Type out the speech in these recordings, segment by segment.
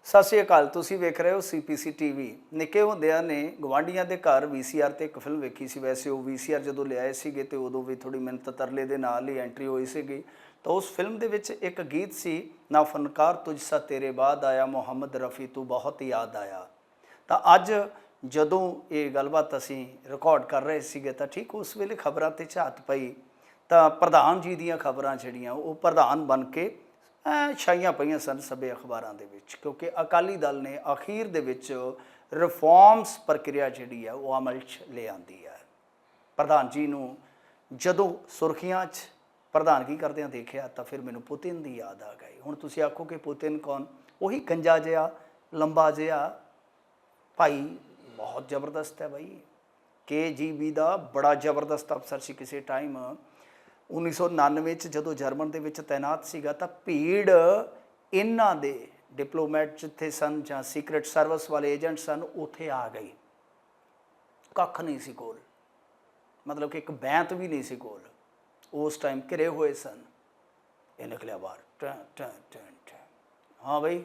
ਸਤਿ ਸ਼੍ਰੀ ਅਕਾਲ। ਤੁਸੀਂ ਵੇਖ ਰਹੇ ਹੋ CPC TV। ਨਿੱਕੇ ਹੁੰਦਿਆਂ ਨੇ ਗਵਾਂਢੀਆਂ ਦੇ ਘਰ VCR ਤੇ ਇੱਕ ਫਿਲਮ ਵੇਖੀ ਸੀ। ਵੈਸੇ ਉਹ VCR ਜਦੋਂ ਲਿਆਏ ਸੀਗੇ ਤੇ ਉਦੋਂ ਵੀ ਥੋੜੀ ਮਿਹਨਤ ਤਰਲੇ ਦੇ ਨਾਲ ਹੀ ਐਂਟਰੀ ਹੋਈ ਸੀਗੀ। ਤਾਂ ਉਸ ਫਿਲਮ ਦੇ ਵਿੱਚ ਇੱਕ ਗੀਤ ਸੀ, ਨਾ ਫਨਕਾਰ ਤੁਝ ਸਾ ਤੇਰੇ ਬਾਅਦ ਆਇਆ, ਮੁਹੰਮਦ ਰਫੀ ਤੂੰ ਬਹੁਤ ਯਾਦ ਆਇਆ। ਤਾਂ ਅੱਜ ਜਦੋਂ ਇਹ ਗੱਲਬਾਤ ਅਸੀਂ ਰਿਕਾਰਡ ਕਰ ਰਹੇ ਸੀਗੇ ਤਾਂ ਠੀਕ ਉਸ ਵੇਲੇ ਖਬਰਾਂ ਤੇ ਝਾਤ ਪਈ ਤਾਂ ਪ੍ਰਧਾਨ ਜੀ ਦੀਆਂ ਖਬਰਾਂ ਜਿਹੜੀਆਂ ਉਹ ਪ੍ਰਧਾਨ ਬਣ ਕੇ ਛਾਈਆਂ ਪਈਆਂ ਸਨ ਸਭੇ ਅਖਬਾਰਾਂ ਦੇ ਵਿੱਚ, ਕਿਉਂਕਿ ਅਕਾਲੀ ਦਲ ਨੇ ਅਖੀਰ ਦੇ ਵਿੱਚ ਰਿਫਾਰਮਸ ਪ੍ਰਕਿਰਿਆ ਜਿਹੜੀ ਹੈ ਉਹ ਅਮਲ 'ਚ ਲੈ ਆਂਦੀ ਹੈ। ਪ੍ਰਧਾਨ ਜੀ ਨੂੰ ਜਦੋਂ ਸੁਰਖੀਆਂ 'ਚ ਪ੍ਰਧਾਨਗੀ ਕਰਦਿਆਂ ਦੇਖਿਆ ਤਾਂ ਫਿਰ ਮੈਨੂੰ ਪੁਤਿਨ ਦੀ ਯਾਦ ਆ ਗਈ। ਹੁਣ ਤੁਸੀਂ ਆਖੋ ਕਿ ਪੁਤਿਨ ਕੌਣ? ਉਹੀ ਗੰਜਾ ਜਿਹਾ ਲੰਬਾ ਜਿਹਾ ਭਾਈ, ਬਹੁਤ ਜ਼ਬਰਦਸਤ ਹੈ ਬਾਈ। KGB ਦਾ ਬੜਾ ਜ਼ਬਰਦਸਤ ਅਫਸਰ ਸੀ ਕਿਸੇ ਟਾਈਮ। 1999 'ਚ ਜਦੋਂ ਜਰਮਨ ਦੇ ਵਿੱਚ ਤੈਨਾਤ ਸੀਗਾ ਤਾਂ ਭੀੜ ਇਹਨਾਂ ਦੇ ਡਿਪਲੋਮੈਟ ਜਿੱਥੇ ਸਨ ਜਾਂ ਸੀਕਰੇਟ ਸਰਵਿਸ ਵਾਲੇ ਏਜੰਟ ਸਨ ਉੱਥੇ ਆ ਗਈ। ਕੱਖ ਨਹੀਂ ਸੀ ਕੋਲ, ਮਤਲਬ ਕਿ ਇੱਕ ਬੈਂਤ ਵੀ ਨਹੀਂ ਸੀ ਕੋਲ। ਉਸ ਟਾਈਮ ਘਿਰੇ ਹੋਏ ਸਨ। ਇਹ ਨਿਕਲਿਆ ਬਾਹਰ, ਟੈਂ ਟੈਂ ਟੈਂ ਟੈਂ। ਹਾਂ ਬਈ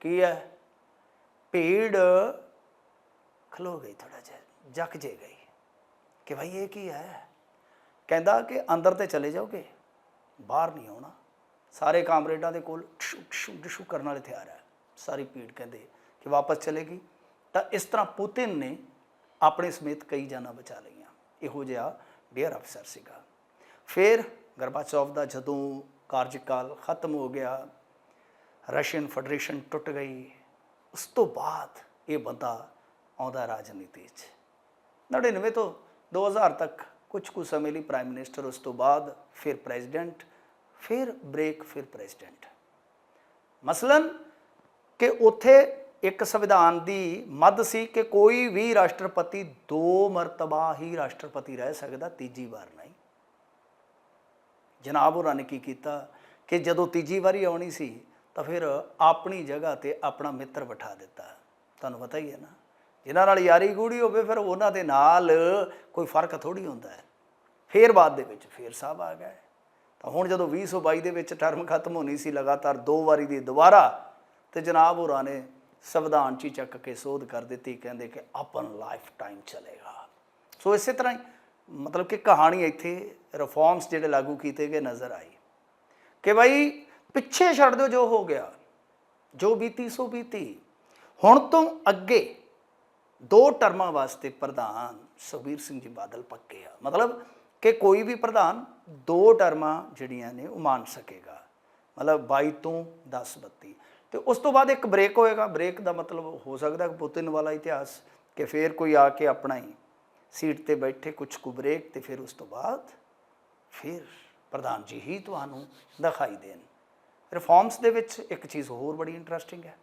ਕੀ ਹੈ? ਭੀੜ ਖਲੋ ਗਈ, ਥੋੜਾ ਜਿਹਾ ਜੱਕ ਜੇ ਗਈ ਕਿ ਭਾਈ ਇਹ ਕੀ ਹੈ। ਕਹਿੰਦਾ ਕਿ ਅੰਦਰ ਤੇ ਚਲੇ ਜਾਓਗੇ, ਬਾਹਰ ਨਹੀਂ ਆਉਣਾ। ਸਾਰੇ ਕਾਮਰੇਡਾਂ ਦੇ ਕੋਲ ਡਿਸ਼ੂ ਕਰਨ ਵਾਲੇ ਹਥਿਆਰ ਹੈ। ਸਾਰੀ ਭੀੜ ਕਹਿੰਦੇ ਕਿ ਵਾਪਸ ਚਲੇਗੀ। ਤਾਂ ਇਸ ਤਰ੍ਹਾਂ ਪੁਤਿਨ ਨੇ ਆਪਣੇ ਸਮੇਤ ਕਈ ਜਾਨਾਂ ਬਚਾ ਲਈਆਂ। ਇਹੋ ਜਿਹਾ ਡੇਅਰ ਅਫਸਰ ਸੀਗਾ। ਫਿਰ ਗਰਬਾਚੋਵ ਦਾ ਜਦੋਂ ਕਾਰਜਕਾਲ ਖਤਮ ਹੋ ਗਿਆ, ਰਸ਼ੀਅਨ ਫੈਡਰੇਸ਼ਨ ਟੁੱਟ ਗਈ, ਉਸ ਤੋਂ ਬਾਅਦ ਇਹ ਬੰਦਾ ਆਉਂਦਾ ਰਾਜਨੀਤੀ 'ਚ। 99 ਤੋਂ 2000 ਤੱਕ ਕੁਛ ਕੁ ਸਮੇਂ ਲਈ ਪ੍ਰਾਈਮ ਮਿਨਿਸਟਰ, ਉਸ ਤੋਂ ਬਾਅਦ ਫਿਰ ਪ੍ਰੈਜ਼ੀਡੈਂਟ, ਫਿਰ ਬ੍ਰੇਕ, ਫਿਰ ਪ੍ਰੈਜ਼ੀਡੈਂਟ। ਮਸਲਨ ਕਿ ਉੱਥੇ ਇੱਕ ਸੰਵਿਧਾਨ ਦੀ ਮੱਦ ਸੀ ਕਿ ਕੋਈ ਵੀ ਰਾਸ਼ਟਰਪਤੀ 2 ਮਰਤਬਾ ਹੀ ਰਾਸ਼ਟਰਪਤੀ ਰਹਿ ਸਕਦਾ, ਤੀਜੀ ਵਾਰ ਨਹੀਂ। ਜਨਾਬ ਹੋਰਾਂ ਨੇ ਕੀ ਕੀਤਾ ਕਿ ਜਦੋਂ ਤੀਜੀ ਵਾਰੀ ਆਉਣੀ ਸੀ ਤਾਂ ਫਿਰ ਆਪਣੀ ਜਗ੍ਹਾ 'ਤੇ ਆਪਣਾ ਮਿੱਤਰ ਬਿਠਾ ਦਿੱਤਾ। ਤੁਹਾਨੂੰ ਪਤਾ ਹੀ ਹੈ ਨਾ, ਜਿਨ੍ਹਾਂ ਨਾਲ ਯਾਰੀ ਗੂੜੀ ਹੋਵੇ ਫਿਰ ਉਹਨਾਂ ਦੇ ਨਾਲ ਕੋਈ ਫਰਕ ਥੋੜ੍ਹੀ ਹੁੰਦਾ ਹੈ। ਫਿਰ ਬਾਅਦ ਦੇ ਵਿੱਚ ਫਿਰ ਸਾਹਿਬ ਆ ਗਏ। ਤਾਂ ਹੁਣ ਜਦੋਂ 2022 ਦੇ ਵਿੱਚ ਟਰਮ ਖਤਮ ਹੋਣੀ ਸੀ, ਲਗਾਤਾਰ 2 ਵਾਰੀ ਦੀ ਦੁਬਾਰਾ, ਤੇ ਜਨਾਬ ਹੋਰਾਂ ਨੇ ਸੰਵਿਧਾਨ 'ਚ ਹੀ ਚੱਕ ਕੇ ਸੋਧ ਕਰ ਦਿੱਤੀ। ਕਹਿੰਦੇ ਕਿ ਆਪਨ ਲਾਈਫ ਟਾਈਮ ਚਲੇਗਾ। ਸੋ ਇਸੇ ਤਰ੍ਹਾਂ ਹੀ ਮਤਲਬ ਕਿ ਕਹਾਣੀ ਇੱਥੇ ਰਿਫਾਰਮਸ ਜਿਹੜੇ ਲਾਗੂ ਕੀਤੇ ਗਏ ਨਜ਼ਰ ਆਈ ਕਿ ਬਾਈ ਪਿੱਛੇ ਛੱਡ ਦਿਓ ਜੋ ਹੋ ਗਿਆ, ਜੋ ਬੀਤੀ ਸੋ ਬੀਤੀ। ਹੁਣ ਤੋਂ ਅੱਗੇ 2 ਟਰਮਾਂ ਵਾਸਤੇ ਪ੍ਰਧਾਨ ਸੁਖਬੀਰ ਸਿੰਘ ਜੀ ਬਾਦਲ ਪੱਕੇ ਆ। ਮਤਲਬ ਕਿ ਕੋਈ ਵੀ ਪ੍ਰਧਾਨ 2 ਟਰਮਾਂ ਜਿਹੜੀਆਂ ਨੇ ਉਹ ਮੰਨ ਸਕੇਗਾ, ਮਤਲਬ 22 ਤੋਂ 10-32। ਅਤੇ ਉਸ ਤੋਂ ਬਾਅਦ ਇੱਕ ਬ੍ਰੇਕ ਹੋਏਗਾ। ਬ੍ਰੇਕ ਦਾ ਮਤਲਬ ਹੋ ਸਕਦਾ ਪੁਤਿਨ ਵਾਲਾ ਇਤਿਹਾਸ ਕਿ ਫਿਰ ਕੋਈ ਆ ਕੇ ਆਪਣਾ ਹੀ ਸੀਟ 'ਤੇ ਬੈਠੇ, ਕੁਛ ਕੁ ਬ੍ਰੇਕ, ਅਤੇ ਫਿਰ ਉਸ ਤੋਂ ਬਾਅਦ ਫਿਰ ਪ੍ਰਧਾਨ ਜੀ ਹੀ ਤੁਹਾਨੂੰ ਦਿਖਾਈ ਦੇਣ। ਰਿਫਾਰਮਸ ਦੇ ਵਿੱਚ ਇੱਕ ਚੀਜ਼ ਹੋਰ ਬੜੀ ਇੰਟਰਸਟਿੰਗ ਹੈ,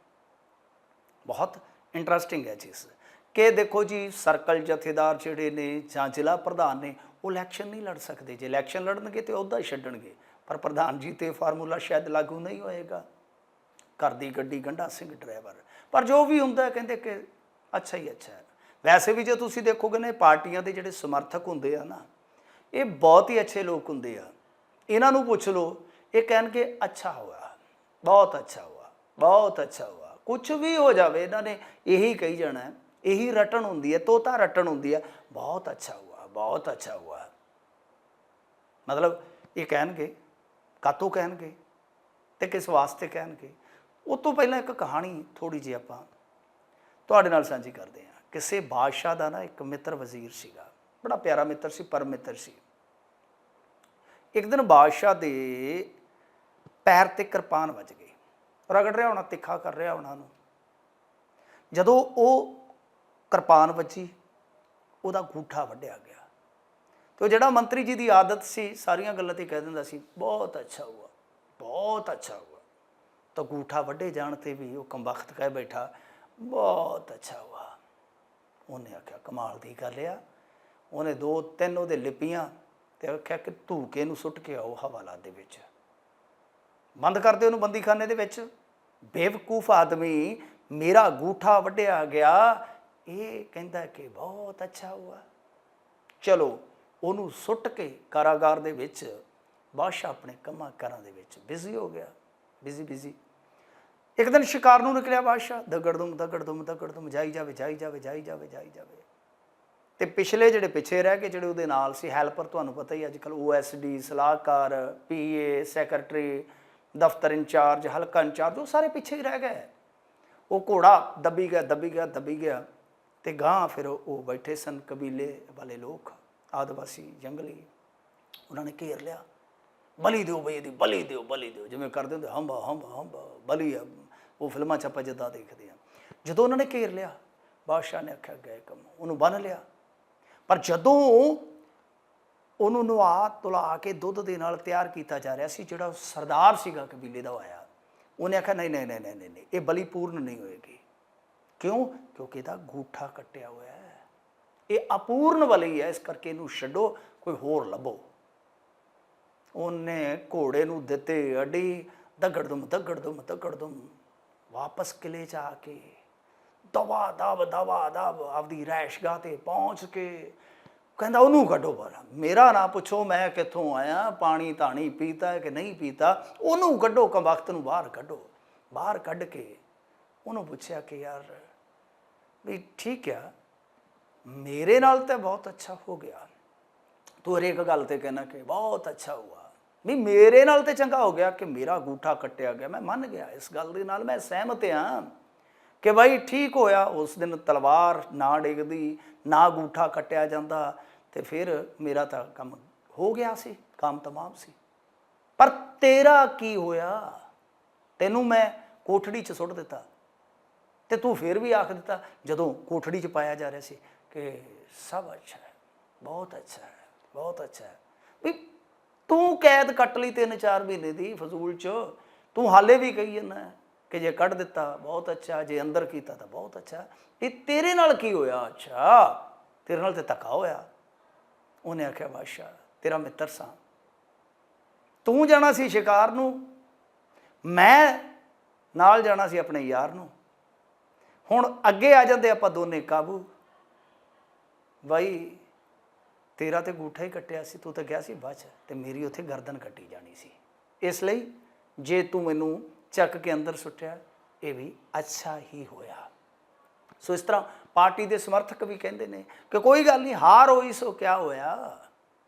ਬਹੁਤ ਇੰਟਰਸਟਿੰਗ ਹੈ ਚੀਜ਼, ਕਿ ਦੇਖੋ ਜੀ ਸਰਕਲ ਜਥੇਦਾਰ ਜਿਹੜੇ ਨੇ ਜਾਂ ਜ਼ਿਲ੍ਹਾ ਪ੍ਰਧਾਨ ਨੇ ਉਹ ਇਲੈਕਸ਼ਨ ਨਹੀਂ ਲੜ ਸਕਦੇ। ਜੇ ਇਲੈਕਸ਼ਨ ਲੜਨਗੇ ਤਾਂ ਅਹੁਦਾ ਛੱਡਣਗੇ, ਪਰ ਪ੍ਰਧਾਨ ਜੀ 'ਤੇ ਫਾਰਮੂਲਾ ਸ਼ਾਇਦ ਲਾਗੂ ਨਹੀਂ ਹੋਏਗਾ। ਘਰ ਦੀ ਗੱਡੀ ਗੰਢਾ ਸਿੰਘ ਡਰਾਈਵਰ। ਪਰ ਜੋ ਵੀ ਹੁੰਦਾ ਕਹਿੰਦੇ ਕਿ ਅੱਛਾ ਹੀ ਅੱਛਾ ਹੈ। ਵੈਸੇ ਵੀ ਜੇ ਤੁਸੀਂ ਦੇਖੋਗੇ ਨਾ, ਪਾਰਟੀਆਂ ਦੇ ਜਿਹੜੇ ਸਮਰਥਕ ਹੁੰਦੇ ਆ ਨਾ, ਇਹ ਬਹੁਤ ਹੀ ਅੱਛੇ ਲੋਕ ਹੁੰਦੇ ਆ। ਇਹਨਾਂ ਨੂੰ ਪੁੱਛ ਲਓ, ਇਹ ਕਹਿਣਗੇ ਅੱਛਾ ਹੋਇਆ, ਬਹੁਤ ਅੱਛਾ ਹੁਆ, ਬਹੁਤ ਅੱਛਾ ਹੁਆ। ਕੁਛ ਵੀ ਹੋ ਜਾਵੇ ਇਹਨਾਂ ਨੇ ਇਹੀ ਕਹੀ ਜਾਣਾ, ਇਹੀ ਰਟਣ ਹੁੰਦੀ ਹੈ, ਤੋਤਾ ਰਟਣ ਹੁੰਦੀ ਹੈ, ਬਹੁਤ ਅੱਛਾ ਹੁਆ, ਬਹੁਤ ਅੱਛਾ ਹੁਆ। ਮਤਲਬ ਇਹ ਕਹਿਣਗੇ, ਕਾਤੋਂ ਕਹਿਣਗੇ ਅਤੇ ਕਿਸ ਵਾਸਤੇ ਕਹਿਣਗੇ। ਉਹ ਤੋਂ ਪਹਿਲਾਂ ਇੱਕ ਕਹਾਣੀ ਥੋੜ੍ਹੀ ਜਿਹੀ ਆਪਾਂ ਤੁਹਾਡੇ ਨਾਲ ਸਾਂਝੀ ਕਰਦੇ ਹਾਂ। ਕਿਸੇ ਬਾਦਸ਼ਾਹ ਦਾ ਨਾ ਇੱਕ ਮਿੱਤਰ ਵਜ਼ੀਰ ਸੀਗਾ, ਬੜਾ ਪਿਆਰਾ ਮਿੱਤਰ ਸੀ, ਪਰਮ ਮਿੱਤਰ ਸੀ। ਇੱਕ ਦਿਨ ਬਾਦਸ਼ਾਹ ਦੇ ਪੈਰ 'ਤੇ ਕਿਰਪਾਨ ਵੱਜ ਗਈ, ਰਗੜ ਰਿਹਾ ਹੋਣਾ, ਤਿੱਖਾ ਕਰ ਰਿਹਾ ਹੋਣਾ ਉਹਨੂੰ। ਜਦੋਂ ਉਹ ਕਿਰਪਾਨ ਵੱਜੀ, ਉਹਦਾ ਅੰਗੂਠਾ ਵੱਢਿਆ ਗਿਆ। ਅਤੇ ਉਹ ਜਿਹੜਾ ਮੰਤਰੀ ਜੀ ਦੀ ਆਦਤ ਸੀ, ਸਾਰੀਆਂ ਗੱਲਾਂ 'ਤੇ ਕਹਿ ਦਿੰਦਾ ਸੀ ਬਹੁਤ ਅੱਛਾ ਹੁਆ, ਬਹੁਤ ਅੱਛਾ ਹੁਆ। ਤਾਂ ਅੰਗੂਠਾ ਵੱਢੇ ਜਾਣ 'ਤੇ ਵੀ ਉਹ ਕੰਬਖਤ ਕਹਿ ਬੈਠਾ ਬਹੁਤ ਅੱਛਾ ਹੁਆ। ਉਹਨੇ ਆਖਿਆ ਕਮਾਲ ਦੀ ਗੱਲ ਆ। ਉਹਨੇ 2-3 ਉਹਦੇ ਲਿਪੀਆਂ ਅਤੇ ਆਖਿਆ ਕਿ ਧੂਕੇ ਨੂੰ ਸੁੱਟ ਕੇ ਆਓ ਹਵਾਲਾਤ ਦੇ ਵਿੱਚ, ਬੰਦ ਕਰਦੇ ਉਹਨੂੰ ਬੰਦੀਖਾਨੇ ਦੇ ਵਿੱਚ। ਬੇਵਕੂਫ ਆਦਮੀ, ਮੇਰਾ ਅੰਗੂਠਾ ਵੱਢਿਆ ਗਿਆ, ਇਹ ਕਹਿੰਦਾ ਕਿ ਬਹੁਤ ਅੱਛਾ ਹੁਆ। ਚਲੋ ਉਹਨੂੰ ਸੁੱਟ ਕੇ ਕਾਰਾਗਾਰ ਦੇ ਵਿੱਚ, ਬਾਦਸ਼ਾਹ ਆਪਣੇ ਕੰਮਾਂ ਕਾਰਾਂ ਦੇ ਵਿੱਚ ਬਿਜ਼ੀ ਹੋ ਗਿਆ, ਬਿਜ਼ੀ। ਇੱਕ ਦਿਨ ਸ਼ਿਕਾਰ ਨੂੰ ਨਿਕਲਿਆ ਬਾਦਸ਼ਾਹ, ਦਗੜਦੁਮ ਦਗੜਦੁਮ ਦਗੜਦੁਮ, ਜਾਈ ਜਾਵੇ ਜਾਈ ਜਾਵੇ ਜਾਈ ਜਾਵੇ ਜਾਈ ਜਾਵੇ। ਤੇ ਪਿਛਲੇ ਜਿਹੜੇ ਪਿੱਛੇ ਰਹਿ ਕੇ ਜਿਹੜੇ ਉਹਦੇ ਨਾਲ ਸੀ ਹੈਲਪਰ, ਤੁਹਾਨੂੰ ਪਤਾ ਹੀ ਅੱਜ ਕੱਲ੍ਹ OSD, ਸਲਾਹਕਾਰ, PA, ਸੈਕਟਰੀ, ਦਫ਼ਤਰ ਇੰਚਾਰਜ, ਹਲਕਾ ਇੰਚਾਰਜ, ਉਹ ਸਾਰੇ ਪਿੱਛੇ ਹੀ ਰਹਿ ਗਏ। ਉਹ ਘੋੜਾ ਦੱਬੀ ਗਿਆ ਦੱਬੀ ਗਿਆ ਦੱਬੀ ਗਿਆ। ਤੇ ਗਾਂਹ ਫਿਰ ਉਹ ਬੈਠੇ ਸਨ ਕਬੀਲੇ ਵਾਲੇ ਲੋਕ, ਆਦਿਵਾਸੀ, ਜੰਗਲੀ, ਉਹਨਾਂ ਨੇ ਘੇਰ ਲਿਆ। ਬਲੀ ਦਿਓ ਬਈ ਇਹਦੀ, ਬਲੀ ਦਿਓ ਬਲੀ ਦਿਓ, ਜਿਵੇਂ ਕਰਦੇ ਹੁੰਦੇ ਹੰਬਾ ਹੰਬਾ ਹੰਬਾ ਬਲੀ ਆ, ਉਹ ਫਿਲਮਾਂ 'ਚ ਆਪਾਂ ਜਿੱਦਾਂ ਦੇਖਦੇ ਹਾਂ। ਜਦੋਂ ਉਹਨਾਂ ਨੇ ਘੇਰ ਲਿਆ, ਬਾਦਸ਼ਾਹ ਨੇ ਆਖਿਆ ਗਏ ਕੰਮ, ਉਹਨੂੰ ਬੰਨ੍ਹ ਲਿਆ। ਪਰ ਜਦੋਂ ਉਹਨੂੰ ਨਵਾ ਧੁਲਾ ਕੇ ਦੁੱਧ ਦੇ ਨਾਲ ਤਿਆਰ ਕੀਤਾ ਜਾ ਰਿਹਾ ਸੀ, ਜਿਹੜਾ ਸਰਦਾਰ ਸੀਗਾ ਕਬੀਲੇ ਦਾ ਆਇਆ, ਉਹਨੇ ਆਖਿਆ ਨਹੀਂ ਨਹੀਂ ਨਹੀਂ ਨਹੀਂ ਨਹੀਂ, ਇਹ ਬਲੀ ਪੂਰਨ ਨਹੀਂ ਹੋਏਗੀ। ਕਿਉਂ? ਕਿਉਂਕਿ ਇਹਦਾ ਗੂਠਾ ਕੱਟਿਆ ਹੋਇਆ ਹੈ, ਇਹ ਅਪੂਰਨ ਬਲੀ ਹੈ, ਇਸ ਕਰਕੇ ਇਹਨੂੰ ਛੱਡੋ, ਕੋਈ ਹੋਰ ਲੱਭੋ। ਉਹਨੇ ਘੋੜੇ ਨੂੰ ਦਿੱਤੇ ਅੱਡੀ, ਦਗੜਦੁਮ ਦਗੜਦੁਮ ਦਗੜਦੁਮ। ਵਾਪਸ ਕਿਲੇ 'ਚ ਆ ਕੇ ਦਵਾ ਦਬ ਦਵਾ ਦਬ ਆਪਦੀ ਰਹਿਸ਼ਗਾਹ 'ਤੇ ਪਹੁੰਚ ਕੇ ਕਹਿੰਦਾ ਉਹਨੂੰ ਕੱਢੋ ਬਾਹਰ, ਮੇਰਾ ਨਾ ਪੁੱਛੋ ਮੈਂ ਕਿੱਥੋਂ ਆਇਆ, ਪਾਣੀ ਧਾਣੀ ਪੀਤਾ ਹੈ ਕਿ ਨਹੀਂ ਪੀਤਾ, ਉਹਨੂੰ ਕੱਢੋ, ਵਕਤ ਨੂੰ ਬਾਹਰ ਕੱਢੋ। ਬਾਹਰ ਕੱਢ ਕੇ ਉਹਨੂੰ ਪੁੱਛਿਆ ਕਿ ਯਾਰ ਵੀ ਠੀਕ ਆ, ਮੇਰੇ ਨਾਲ ਤਾਂ ਬਹੁਤ ਅੱਛਾ ਹੋ ਗਿਆ, ਤੂੰ ਹਰੇਕ ਗੱਲ 'ਤੇ ਕਹਿਣਾ ਕਿ ਬਹੁਤ ਅੱਛਾ ਹੁਆ, ਵੀ ਮੇਰੇ ਨਾਲ ਤਾਂ ਚੰਗਾ ਹੋ ਗਿਆ ਕਿ ਮੇਰਾ ਅੰਗੂਠਾ ਕੱਟਿਆ ਗਿਆ, ਮੈਂ ਮੰਨ ਗਿਆ ਇਸ ਗੱਲ ਦੇ ਨਾਲ, ਮੈਂ ਸਹਿਮਤ ਹਾਂ ਕਿ ਬਾਈ ਠੀਕ ਹੋਇਆ। ਉਸ ਦਿਨ ਤਲਵਾਰ ਨਾ ਡਿੱਗਦੀ, ਨਾ ਅੰਗੂਠਾ ਕੱਟਿਆ ਜਾਂਦਾ, ਤੇ ਫਿਰ ਮੇਰਾ ਤਾਂ ਕੰਮ ਹੋ ਗਿਆ ਸੀ, ਕੰਮ ਤਮਾਮ ਸੀ। ਪਰ ਤੇਰਾ ਕੀ ਹੋਇਆ? ਤੈਨੂੰ ਮੈਂ ਕੋਠੜੀ 'ਚ ਸੁੱਟ ਦਿੱਤਾ, ਤੇ ਤੂੰ ਫਿਰ ਵੀ ਆਖ ਦਿੱਤਾ ਜਦੋਂ ਕੋਠੜੀ 'ਚ ਪਾਇਆ ਜਾ ਰਿਹਾ ਸੀ ਕਿ ਸਭ ਅੱਛਾ ਹੈ, ਬਹੁਤ ਅੱਛਾ ਹੈ, ਬਹੁਤ ਅੱਛਾ ਹੈ। ਵੀ ਤੂੰ ਕੈਦ ਕੱਟ ਲਈ 3-4 ਮਹੀਨੇ ਦੀ ਫਜ਼ੂਲ 'ਚ, ਤੂੰ ਹਾਲੇ ਵੀ ਕਹੀ ਜਾਂਦਾ ਕਿ ਜੇ ਕੱਢ ਦਿੱਤਾ ਬਹੁਤ ਅੱਛਾ, ਜੇ ਅੰਦਰ ਕੀਤਾ ਤਾਂ ਬਹੁਤ ਅੱਛਾ। ਇਹ ਤੇਰੇ ਨਾਲ ਕੀ ਹੋਇਆ? ਅੱਛਾ, ਤੇਰੇ ਨਾਲ ਤਾਂ ਧੱਕਾ ਹੋਇਆ। ਉਹਨੇ ਆਖਿਆ ਬਾਦਸ਼ਾਹ ਤੇਰਾ ਮਿੱਤਰ ਸਾਂ, ਤੂੰ ਜਾਣਾ ਸੀ ਸ਼ਿਕਾਰ ਨੂੰ, ਮੈਂ ਨਾਲ ਜਾਣਾ ਸੀ ਆਪਣੇ ਯਾਰ ਨੂੰ, ਹੁਣ ਅੱਗੇ ਆ ਜਾਂਦੇ ਆਪਾਂ ਦੋਨੇ ਕਾਬੂ। ਬਾਈ ਤੇਰਾ ਤੇ ਅੰਗੂਠਾ ਹੀ ਕੱਟਿਆ ਸੀ, ਤੂੰ ਤਾਂ ਗਿਆ ਸੀ ਬਚ, ਤੇ ਮੇਰੀ ਉੱਥੇ ਗਰਦਨ ਕੱਟੀ ਜਾਣੀ ਸੀ। ਇਸ ਲਈ ਜੇ ਤੂੰ ਮੈਨੂੰ ਚੱਕ ਕੇ ਅੰਦਰ ਸੁੱਟਿਆ, ਇਹ ਵੀ ਅੱਛਾ ਹੀ ਹੋਇਆ। ਸੋ ਇਸ ਤਰ੍ਹਾਂ ਪਾਰਟੀ ਦੇ ਸਮਰਥਕ ਵੀ ਕਹਿੰਦੇ ਨੇ ਕਿ ਕੋਈ ਗੱਲ ਨਹੀਂ, ਹਾਰ ਹੋਈ ਸੋ ਕਿਆ ਹੋਇਆ,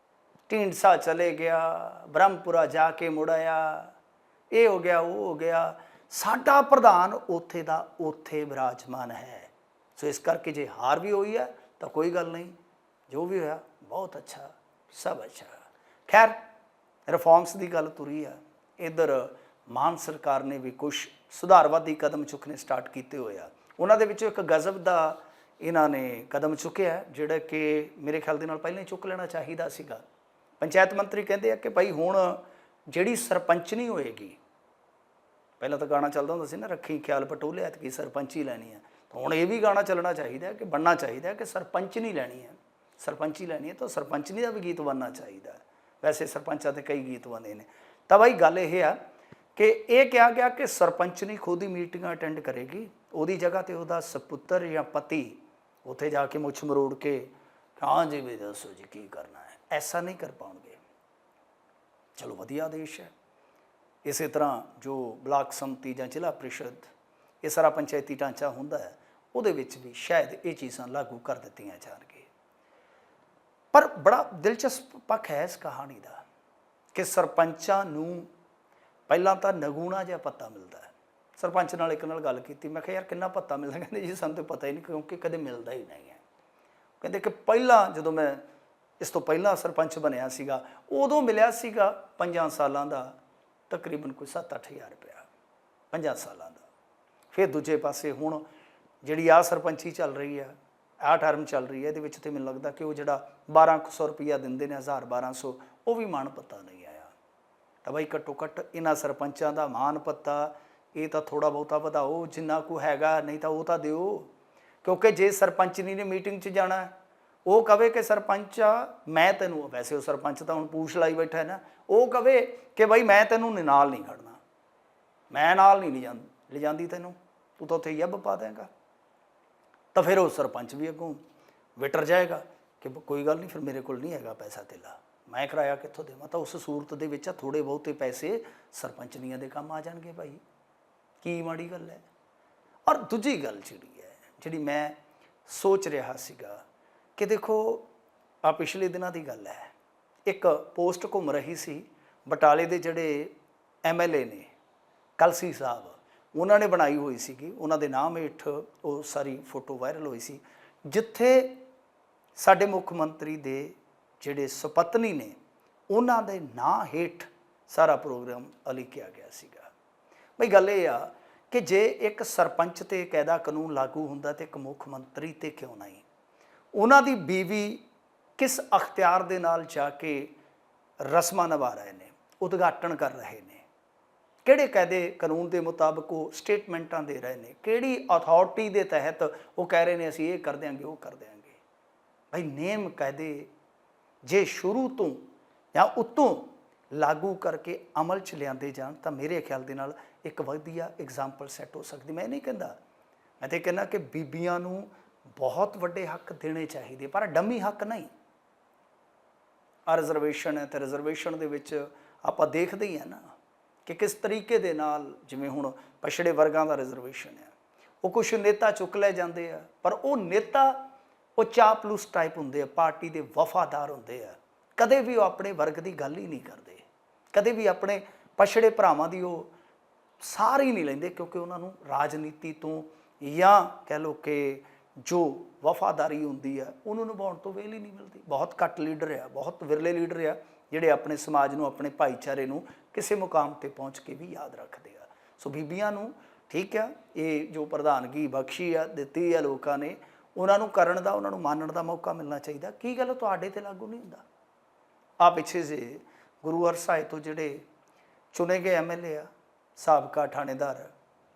ਢੀਂਡਸਾ ਚਲੇ ਗਿਆ, ਬ੍ਰਹਮਪੁਰਾ ਜਾ ਕੇ ਮੁੜ ਆਇਆ, ਇਹ ਹੋ ਗਿਆ ਉਹ ਹੋ ਗਿਆ, ਸਾਡਾ ਪ੍ਰਧਾਨ ਉੱਥੇ ਦਾ ਉੱਥੇ ਵਿਰਾਜਮਾਨ ਹੈ। ਸੋ ਇਸ ਕਰਕੇ ਜੇ ਹਾਰ ਵੀ ਹੋਈ ਹੈ ਤਾਂ ਕੋਈ ਗੱਲ ਨਹੀਂ, ਜੋ ਵੀ ਹੋਇਆ ਬਹੁਤ ਅੱਛਾ, ਸਭ ਅੱਛਾ। ਖੈਰ ਰਿਫਾਰਮਸ ਦੀ ਗੱਲ ਤੁਰੀ ਆ, ਇੱਧਰ ਮਾਨ ਸਰਕਾਰ ਨੇ ਵੀ ਕੁਛ ਸੁਧਾਰਵਾਦੀ ਕਦਮ ਚੁੱਕਣੇ ਸਟਾਰਟ ਕੀਤੇ ਹੋਏ ਆ। ਉਹਨਾਂ ਦੇ ਵਿੱਚੋਂ ਇੱਕ ਗਜ਼ਬ ਦਾ ਇਹਨਾਂ ਨੇ ਕਦਮ ਚੁੱਕਿਆ, ਜਿਹੜਾ ਕਿ ਮੇਰੇ ਖਿਆਲ ਦੇ ਨਾਲ ਪਹਿਲਾਂ ਹੀ ਚੁੱਕ ਲੈਣਾ ਚਾਹੀਦਾ ਸੀਗਾ। ਪੰਚਾਇਤ ਮੰਤਰੀ ਕਹਿੰਦੇ ਆ ਕਿ ਭਾਈ ਹੁਣ ਜਿਹੜੀ ਸਰਪੰਚਨੀ ਹੋਏਗੀ, ਪਹਿਲਾਂ ਤਾਂ ਗਾਣਾ ਚੱਲਦਾ ਹੁੰਦਾ ਸੀ ਨਾ, ਰੱਖੀ ਖਿਆਲ ਪਟੋਲੇ ਐਤਕੀ ਸਰਪੰਚੀ ਲੈਣੀ ਹੈ, ਹੁਣ ਇਹ ਵੀ ਗਾਣਾ ਚੱਲਣਾ ਚਾਹੀਦਾ ਕਿ ਬਣਨਾ ਚਾਹੀਦਾ ਕਿ ਸਰਪੰਚਨੀ ਲੈਣੀ ਹੈ, ਸਰਪੰਚੀ ਲੈਣੀ ਹੈ ਤਾਂ ਸਰਪੰਚਨੀ ਦਾ ਵੀ ਗੀਤ ਬਣਨਾ ਚਾਹੀਦਾ। ਵੈਸੇ ਸਰਪੰਚਾਂ 'ਤੇ ਕਈ ਗੀਤ ਬਣਦੇ ਨੇ। ਤਾਂ ਬਾਈ ਗੱਲ ਇਹ ਆ ਕਿ ਇਹ ਕਿਹਾ ਗਿਆ ਕਿ ਸਰਪੰਚਨੀ ਖੁਦ ਹੀ ਮੀਟਿੰਗਾਂ ਅਟੈਂਡ ਕਰੇਗੀ, ਉਹਦੀ ਜਗ੍ਹਾ 'ਤੇ ਉਹਦਾ ਸਪੁੱਤਰ ਜਾਂ ਪਤੀ ਉੱਥੇ ਜਾ ਕੇ ਮੁੱਛ ਮਰੋੜ ਕੇ ਹਾਂ ਜੀ ਵੀ ਦੱਸੋ ਜੀ ਕੀ ਕਰਨਾ ਹੈ, ਐਸਾ ਨਹੀਂ ਕਰ ਪਾਉਣਗੇ। ਚਲੋ ਵਧੀਆ ਆਦੇਸ਼ ਹੈ। ਇਸੇ ਤਰ੍ਹਾਂ ਜੋ ਬਲਾਕ ਸੰਮਤੀ ਜਾਂ ਜ਼ਿਲ੍ਹਾ ਪ੍ਰੀਸ਼ਦ, ਇਹ ਸਾਰਾ ਪੰਚਾਇਤੀ ਢਾਂਚਾ ਹੁੰਦਾ ਹੈ, ਉਹਦੇ ਵਿੱਚ ਵੀ ਸ਼ਾਇਦ ਇਹ ਚੀਜ਼ਾਂ ਲਾਗੂ ਕਰ ਦਿੱਤੀਆਂ ਜਾਣਗੇ। ਪਰ ਬੜਾ ਦਿਲਚਸਪ ਪੱਖ ਹੈ ਇਸ ਕਹਾਣੀ ਦਾ ਕਿ ਸਰਪੰਚਾਂ ਨੂੰ ਪਹਿਲਾਂ ਤਾਂ ਨਗੂਣਾ ਜਿਹਾ ਭੱਤਾ ਮਿਲਦਾ ਹੈ। ਸਰਪੰਚ ਨਾਲ ਇੱਕ ਨਾਲ ਗੱਲ ਕੀਤੀ, ਮੈਂ ਕਿਹਾ ਯਾਰ ਕਿੰਨਾ ਭੱਤਾ ਮਿਲਦਾ? ਕਹਿੰਦੇ ਜੀ ਸਾਨੂੰ ਤਾਂ ਪਤਾ ਹੀ ਨਹੀਂ, ਕਿਉਂਕਿ ਕਦੇ ਮਿਲਦਾ ਹੀ ਨਹੀਂ ਹੈ। ਕਹਿੰਦੇ ਕਿ ਪਹਿਲਾਂ ਜਦੋਂ ਮੈਂ ਇਸ ਤੋਂ ਪਹਿਲਾਂ ਸਰਪੰਚ ਬਣਿਆ ਸੀਗਾ, ਉਦੋਂ ਮਿਲਿਆ ਸੀਗਾ 5 ਸਾਲਾਂ ਦਾ ਤਕਰੀਬਨ ਕੋਈ 7-8 ਹਜ਼ਾਰ ਰੁਪਇਆ 5 ਸਾਲਾਂ ਦਾ। ਫਿਰ ਦੂਜੇ ਪਾਸੇ ਹੁਣ ਜਿਹੜੀ ਆਹ ਸਰਪੰਚੀ ਚੱਲ ਰਹੀ ਆ, ਆਹ ਟਰਮ ਚੱਲ ਰਹੀ ਹੈ, ਇਹਦੇ ਵਿੱਚ ਤਾਂ ਮੈਨੂੰ ਲੱਗਦਾ ਕਿ ਉਹ ਜਿਹੜਾ 1200 ਰੁਪਈਆ ਦਿੰਦੇ ਨੇ, 1000-1200, ਉਹ ਵੀ ਮਾਣ ਪੱਤਾ ਨਹੀਂ ਆਇਆ। ਤਾਂ ਬਾਈ ਘੱਟੋ ਘੱਟ ਇਹਨਾਂ ਸਰਪੰਚਾਂ ਦਾ ਮਾਣ ਪੱਤਾ ਇਹ ਤਾਂ ਥੋੜ੍ਹਾ ਬਹੁਤਾ ਵਧਾਓ, ਜਿੰਨਾ ਕੁ ਹੈਗਾ, ਨਹੀਂ ਤਾਂ ਉਹ ਤਾਂ ਦਿਓ। ਕਿਉਂਕਿ ਜੇ ਸਰਪੰਚਨੀ ਨੇ ਮੀਟਿੰਗ 'ਚ ਜਾਣਾ, ਉਹ ਕਵੇ ਕਿ ਸਰਪੰਚ ਮੈਂ ਤੈਨੂੰ, ਵੈਸੇ ਉਹ ਸਰਪੰਚ ਤਾਂ ਹੁਣ ਪੂਛ ਲਾਈ ਬੈਠਾ ਹੈ ਨਾ, ਉਹ ਕਵੇ ਕਿ ਬਾਈ ਮੈਂ ਤੈਨੂੰ ਨਾਲ ਨਹੀਂ ਖੜਨਾ, ਮੈਂ ਨਾਲ ਨਹੀਂ ਲਿਜਾਂਦੀ ਤੈਨੂੰ, ਤੂੰ ਤਾਂ ਉੱਥੇ ਯੱਬ ਪਾ ਦੇਂਗਾ, ਤਾਂ ਫਿਰ ਉਹ ਸਰਪੰਚ ਵੀ ਅੱਗੋਂ ਵਿਟਰ ਜਾਏਗਾ ਕਿ ਕੋਈ ਗੱਲ ਨਹੀਂ, ਫਿਰ ਮੇਰੇ ਕੋਲ ਨਹੀਂ ਹੈਗਾ ਪੈਸਾ ਧੇਲਾ, ਮੈਂ ਕਿਰਾਇਆ ਕਿੱਥੋਂ ਦੇਵਾਂ। ਤਾਂ ਉਸ ਸੂਰਤ ਦੇ ਵਿੱਚ ਥੋੜ੍ਹੇ ਬਹੁਤੇ ਪੈਸੇ ਸਰਪੰਚਨੀਆਂ ਦੇ ਕੰਮ ਆ ਜਾਣਗੇ ਭਾਈ। ਕੀ ਮਾੜੀ ਗੱਲ ਹੈ। ਔਰ ਦੂਜੀ ਗੱਲ ਜਿਹੜੀ ਮੈਂ ਸੋਚ ਰਿਹਾ ਸੀਗਾ ਕਿ ਦੇਖੋ ਆ ਪਿਛਲੇ ਦਿਨਾਂ ਦੀ ਗੱਲ ਹੈ, ਇੱਕ ਪੋਸਟ ਘੁੰਮ ਰਹੀ ਸੀ ਬਟਾਲੇ ਦੇ ਜਿਹੜੇ MLA ਨੇ ਕਲਸੀ ਸਾਹਿਬ, ਉਹਨਾਂ ਨੇ ਬਣਾਈ ਹੋਈ ਸੀਗੀ, ਉਹਨਾਂ ਦੇ ਨਾਮ ਹੇਠ ਉਹ ਸਾਰੀ ਫੋਟੋ ਵਾਇਰਲ ਹੋਈ ਸੀ, ਜਿੱਥੇ ਸਾਡੇ ਮੁੱਖ ਮੰਤਰੀ ਦੇ ਜਿਹੜੇ ਸੁਪਤਨੀ ਨੇ ਉਹਨਾਂ ਦੇ ਨਾਂ ਹੇਠ ਸਾਰਾ ਪ੍ਰੋਗਰਾਮ ਉਲੀਕਿਆ ਗਿਆ ਸੀਗਾ। ਬਈ ਗੱਲ ਇਹ ਆ ਕਿ ਜੇ ਇੱਕ ਸਰਪੰਚ 'ਤੇ ਕਾਇਦਾ ਕਾਨੂੰਨ ਲਾਗੂ ਹੁੰਦਾ ਤਾਂ ਇੱਕ ਮੁੱਖ ਮੰਤਰੀ 'ਤੇ ਕਿਉਂ ਨਹੀਂ? ਉਹਨਾਂ ਦੀ ਬੀਵੀ ਕਿਸ ਅਖਤਿਆਰ ਦੇ ਨਾਲ ਜਾ ਕੇ ਰਸਮਾਂ ਨਿਭਾ ਰਹੇ ਨੇ, ਉਦਘਾਟਨ ਕਰ ਰਹੇ ਨੇ, ਕਿਹੜੇ ਕਾਇਦੇ ਕਾਨੂੰਨ ਦੇ ਮੁਤਾਬਕ ਉਹ ਸਟੇਟਮੈਂਟਾਂ ਦੇ ਰਹੇ ਨੇ, ਕਿਹੜੀ ਅਥਾਰਟੀ ਦੇ ਤਹਿਤ ਉਹ ਕਹਿ ਰਹੇ ਨੇ ਅਸੀਂ ਇਹ ਕਰ ਦਿਆਂਗੇ ਉਹ ਕਰ ਦਿਆਂਗੇ। ਭਾਈ ਨੇਮ ਕਾਇਦੇ ਜੇ ਸ਼ੁਰੂ ਤੋਂ ਜਾਂ ਉੱਤੋਂ ਲਾਗੂ ਕਰਕੇ ਅਮਲ 'ਚ ਲਿਆਂਦੇ ਜਾਣ ਤਾਂ ਮੇਰੇ ਖਿਆਲ ਦੇ ਨਾਲ ਇੱਕ ਵਧੀਆ ਐਗਜ਼ਾਮਪਲ ਸੈੱਟ ਹੋ ਸਕਦੀ। ਮੈਂ ਨਹੀਂ ਕਹਿੰਦਾ, ਮੈਂ ਤਾਂ ਕਹਿੰਦਾ ਕਿ ਬੀਬੀਆਂ ਨੂੰ ਬਹੁਤ ਵੱਡੇ ਹੱਕ ਦੇਣੇ ਚਾਹੀਦੇ, ਪਰ ਡੰਮੀ ਹੱਕ ਨਹੀਂ। ਆ ਰਿਜ਼ਰਵੇਸ਼ਨ ਹੈ ਤੇ ਰਿਜ਼ਰਵੇਸ਼ਨ ਦੇ ਵਿੱਚ ਆਪਾਂ ਦੇਖਦੇ ਹੀ ਹਾਂ ਨਾ ਕਿ ਕਿਸ ਤਰੀਕੇ ਦੇ ਨਾਲ, ਜਿਵੇਂ ਹੁਣ ਪਛੜੇ ਵਰਗਾਂ ਦਾ ਰਿਜ਼ਰਵੇਸ਼ਨ ਹੈ, ਉਹ ਕੁਛ ਨੇਤਾ ਚੁੱਕ ਲੈ ਜਾਂਦੇ ਆ, ਪਰ ਉਹ ਨੇਤਾ ਉਹ ਚਾਪਲੂਸ ਟਾਈਪ ਹੁੰਦੇ ਆ, ਪਾਰਟੀ ਦੇ ਵਫਾਦਾਰ ਹੁੰਦੇ ਆ, ਕਦੇ ਵੀ ਉਹ ਆਪਣੇ ਵਰਗ ਦੀ ਗੱਲ ਹੀ ਨਹੀਂ ਕਰਦੇ, ਕਦੇ ਵੀ ਆਪਣੇ ਪਛੜੇ ਭਰਾਵਾਂ ਦੀ ਉਹ ਸਾਰ ਹੀ ਨਹੀਂ ਲੈਂਦੇ, ਕਿਉਂਕਿ ਉਹਨਾਂ ਨੂੰ ਰਾਜਨੀਤੀ ਤੋਂ ਜਾਂ ਕਹਿ ਲਓ ਕਿ ਜੋ ਵਫਾਦਾਰੀ ਹੁੰਦੀ ਆ ਉਹਨੂੰ ਨਿਭਾਉਣ ਤੋਂ ਵੇਲ ਹੀ ਨਹੀਂ ਮਿਲਦੀ। ਬਹੁਤ ਘੱਟ ਲੀਡਰ ਆ, ਬਹੁਤ ਵਿਰਲੇ ਲੀਡਰ ਆ ਜਿਹੜੇ ਆਪਣੇ ਸਮਾਜ ਨੂੰ, ਆਪਣੇ ਭਾਈਚਾਰੇ ਨੂੰ ਕਿਸੇ ਮੁਕਾਮ 'ਤੇ ਪਹੁੰਚ ਕੇ ਵੀ ਯਾਦ ਰੱਖਦੇ ਆ। ਸੋ ਬੀਬੀਆਂ ਨੂੰ ਠੀਕ ਆ, ਇਹ ਜੋ ਪ੍ਰਧਾਨਗੀ ਬਖਸ਼ੀ ਆ, ਦਿੱਤੀ ਆ ਲੋਕਾਂ ਨੇ, ਉਹਨਾਂ ਨੂੰ ਕਰਨ ਦਾ, ਉਹਨਾਂ ਨੂੰ ਮਾਨਣ ਦਾ ਮੌਕਾ ਮਿਲਣਾ ਚਾਹੀਦਾ। ਕੀ ਗੱਲ ਤੁਹਾਡੇ 'ਤੇ ਲਾਗੂ ਨਹੀਂ ਹੁੰਦਾ? ਆ ਪਿੱਛੇ ਜੇ ਗੁਰੂ ਹਰਸਾਏ ਤੋਂ ਜਿਹੜੇ ਚੁਣੇ ਗਏ MLA ਆ, ਸਾਬਕਾ ਥਾਣੇਦਾਰ